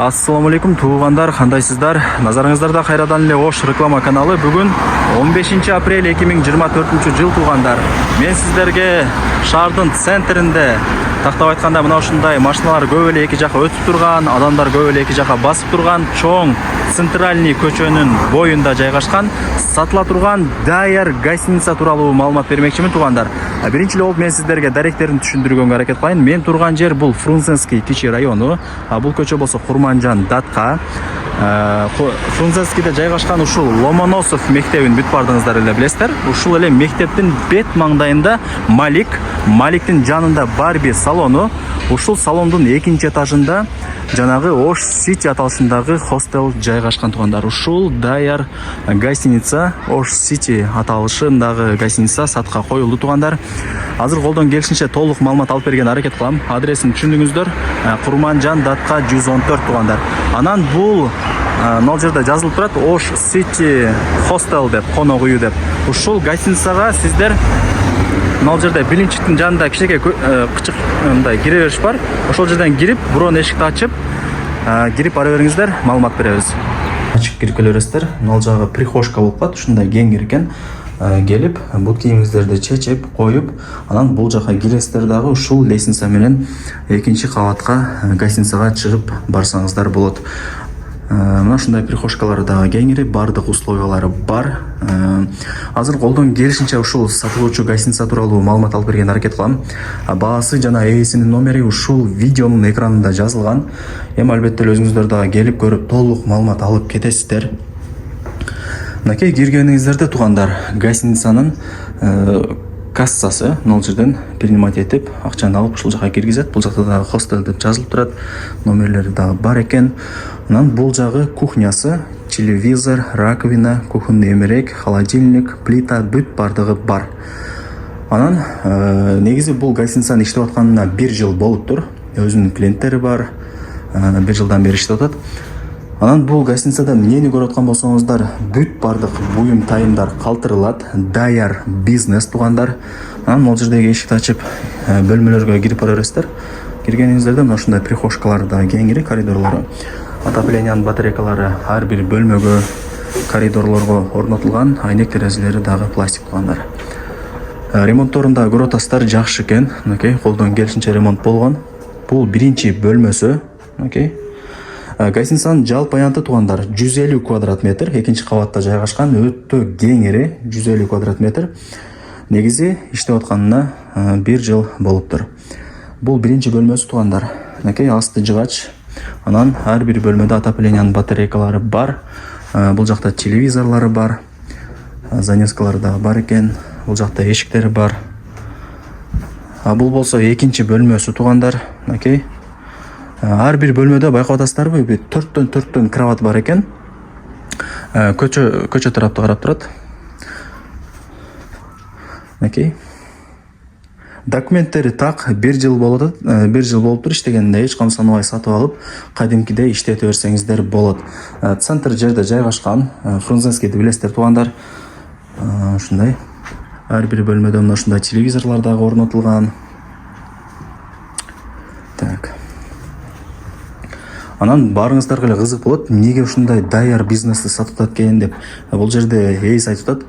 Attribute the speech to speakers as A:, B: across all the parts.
A: Assalamu alaikum туугандар, кандайсыздар? Назарыңыздарда кайрадан эле Ош реклама каналы. Бүгүн 15 апрель 2024 жыл туугандар. Мен сиздерге шаардын центринде тактап айтканда мына ушундай машиналар көп эле эки жака өтүп турган, адамдар көп эле эки жака басып турган чоң центральный көчөнүн боюнда жайгашкан сатыла турган Даяр гостиница тууралуу маалымат бермекчимин туугандар. Биринчи эле болуп мен сиздерге даректерин түшүндүргөнгө аракет кылайын. Мен турган жер бул Фрунзенский кичи району. Бул көчө болсо Курманжан Датка. Фрунзенскийде жайгашкан ушул Ломоносов мектебин бүт бардыңыздар эле билесиздер. Ушул эле мектептин бет маңдайында Маликтин жанында Барби салону. Ушул салондун экинчи этажында жанагы Ош Сити аталышындагы хостел жайгашкан туугандар. Ушул Даяр гостиница Ош Сити аталышындагы гостиница сатка коюлду туугандар. Азыр колдон келишинче толук маалымат алып берген аракет кылам. Адресин түшүндүңүздөр. Курманжан Датка 114 туугандар. Анан бул мына жерде жазылып турат Ош Сити хостел деп, конок үйү деп. Ушул гостиницага сиздер мына жерде билинчиктин жанында кичинекей кычык мындай кире бериш бар. Ошол жерден кирип, бурон эшикти ачып, кирип бара бериңиздер, маалымат беребиз. Ачык кирип келе бересиздер. Мына жагы прихожка болуп калат, ушундай кеңир экен. Келип, бут кийимиңиздерди чечип, коюп, анан бул жака киресиздер дагы ушул лестница менен экинчи кабатка гостиницага чыгып барсаңыздар болот. Мына ушундай прихожкалары дагы кеңири, бардык условиялары бар. Азыр колдон келишинче ушул сатылуучу гостиница тууралуу маалымат алып берген аракет кылам. Баасы жана ээсинин номери ушул видеонун экранында жазылган. Эми албетте өзүңүздөр дагы келип көрүп толук маалымат алып кетесиздер. Мынакей киргениңиздерде туугандар, гостиницанын кассасы мына жерден принимать этип, акчаны алып ушул жака киргизет. Бул жакта дагы хостел деп жазылып турат. Номерлери дагы бар экен. Анан бул жагы кухнясы, телевизор, раковина, кухонный эмерек, холодильник, плита бүт бардыгы бар. Анан негизи бул гостиницанын иштеп атканына 1 жыл болуптур. Өзүнүн клиенттери бар. 1 жылдан бери иштеп атат. Анан бул гостиницада эмнени көрүп аткан болсоңуздар, бүт бардык буюм тайымдар калтырылат. Даяр бизнес туугандар. Анан могу жердеги эшикти ачып, бөлмөлөргө кирип бара бересиздер. Киргениңиздерде мына ушундай прихожкалар да кеңири, коридорлору. Отоплениянын батарейкалары ар бир бөлмөгө, коридорлорго орнотулган, айнек терезелери дагы пластик туугандар. Ремонтторунда көрүп атасыздар, жакшы экен. Мынакей колдон келишинче ремонт болгон. Бул биринчи бөлмөсү. Мынакей. Гостиницанын жалпы аянты туугандар 150 квадрат метр, экинчи кабатта жайгашкан, өтө кеңири, 150 квадрат метр. Негизи иштеп атканына 1 жыл болуптур. Бул биринчи бөлмөсү туугандар. Мынакей асты жыгач. Анан ар бир бөлмөдө отоплениянын батарейкалары бар. Бул жакта телевизорлору бар. Занескалары дагы бар экен. Бул жакта эшиктери бар. Бул болсо экинчи бөлмөсү туугандар. Мынакей. Ар бир бөлмөдө байкап атасыздарбы, 4төн кровать бар экен. Көчө тарапты карап турат. Мынакей. Документтери так 1 жыл болот. 1 жыл болуптур иштегенде эч кандай санабай сатып алып, кадимкидей иштете берсеңиздер болот. Центр жерде жайгашкан, Фрунзенскийди билесиздер туугандар. Ушундай. Ар бир бөлмөдө мына ушундай телевизорлор дагы орнотулган. Так. Анан барыңыздарга эле кызык болот, эмнеге ушундай Даяр бизнести сатып атат экен деп. Бул жерде ээси айтып атат,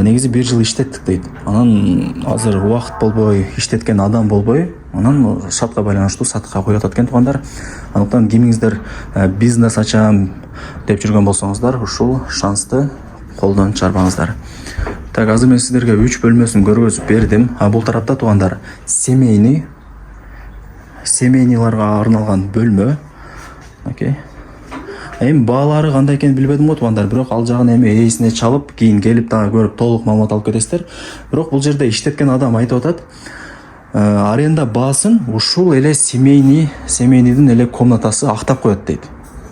A: негизи 1 жыл иштеттик дейт. Анан азыр убакыт болбой, иштеткен адам болбой, анан шартка байланыштуу сатыкка коюп атат экен туугандар. Андыктан кимиңиздер бизнес ачам деп жүргөн болсоңуздар, ушул шансты колдон чарбаңыздар. Так, азыр мен сиздерге 3 бөлмөсүн көргөзүп бердим. Бул тарапта туугандар семейнийларга арналган бөлмө. Окей. Эми баалары кандай экенин билбедим го туугандар, бирок ал жагын эми ээсине чалып, кийин келип дагы көрүп толук маалымат алып кетесиздер. Бирок бул жерде иштеткен адам айтып атат, аренда баасын ушул эле семейнийдин эле комнатасы актап коет дейт.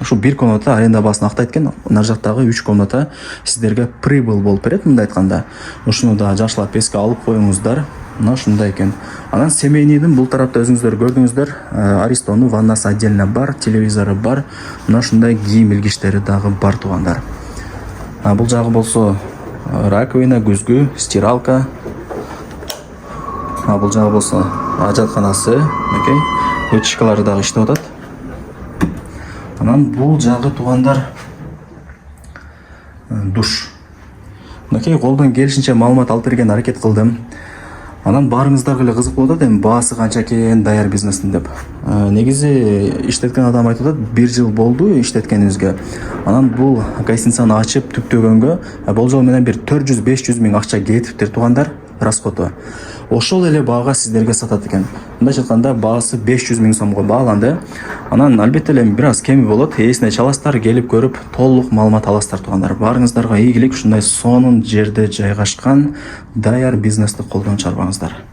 A: Ушу 1 комната аренда баасын актайт экен, нар жактагы 3 комната сиздерге прибыл болуп берет, мындай айтканда. Ушуну да жакшылап эске алып коюңуздар. Мына ушундай экен. Анан семейнийдин бул тарапта өзүңүздөр көрдүңүздөр, Аристону ваннасы отдельно бар, телевизору бар. Мына ушундай кийим илгичтери дагы бар туугандар. Бул жагы болсо раковина, күзгү, стиралка. Бул жагы болсо ажатканасы, окей. Вытяжкалары дагы иштеп атат. Анан бул жагы туугандар душ. Мынакей колдон келишинче маалымат алып берген аракет кылдым. Анан баарыңыздарга эле кызык болуп атат, эми баасы канча экен даяр бизнестин деп. Негизи иштеткен адам айтып атат, 1 жыл болду иштеткенибизге. Анан бул гостиницаны ачып түптөгөнгө болжол менен бир 400-500 миң акча кетиптир туугандар, расходу. Ошол эле баага сиздерге сатат экен. Мындайча айтканда баасы 500 миң сомго бааланды. Анан албетте эле бир аз кеми болот. Эсине чаласыздар, келип көрүп толук маалымат аласыздар туугандар. Баарыңыздарга ийгилик, ушундай сонун жерде жайгашкан даяр бизнести колдон чарбаңыздар.